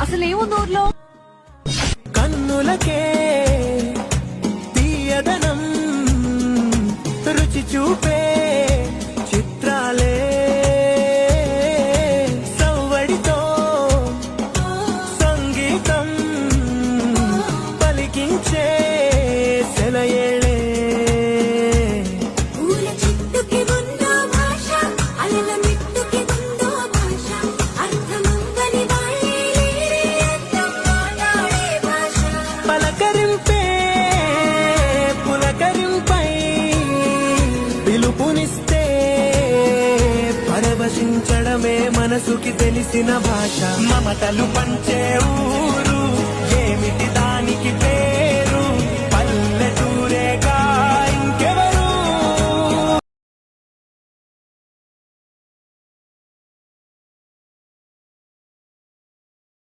అసలు ఏముంది ఊర్లో? కన్నులకే తీయదనం రుచి చూపే చిత్రాలే సవ్వడితో సంగీతం పలికించే సెలయేళే పలకరింపే పులకరింపై పిలుపునిస్తే పరవశించడమే మనసుకి తెలిసిన భాష. మమతలు పంచే ఊరు ఏమిటి దానికి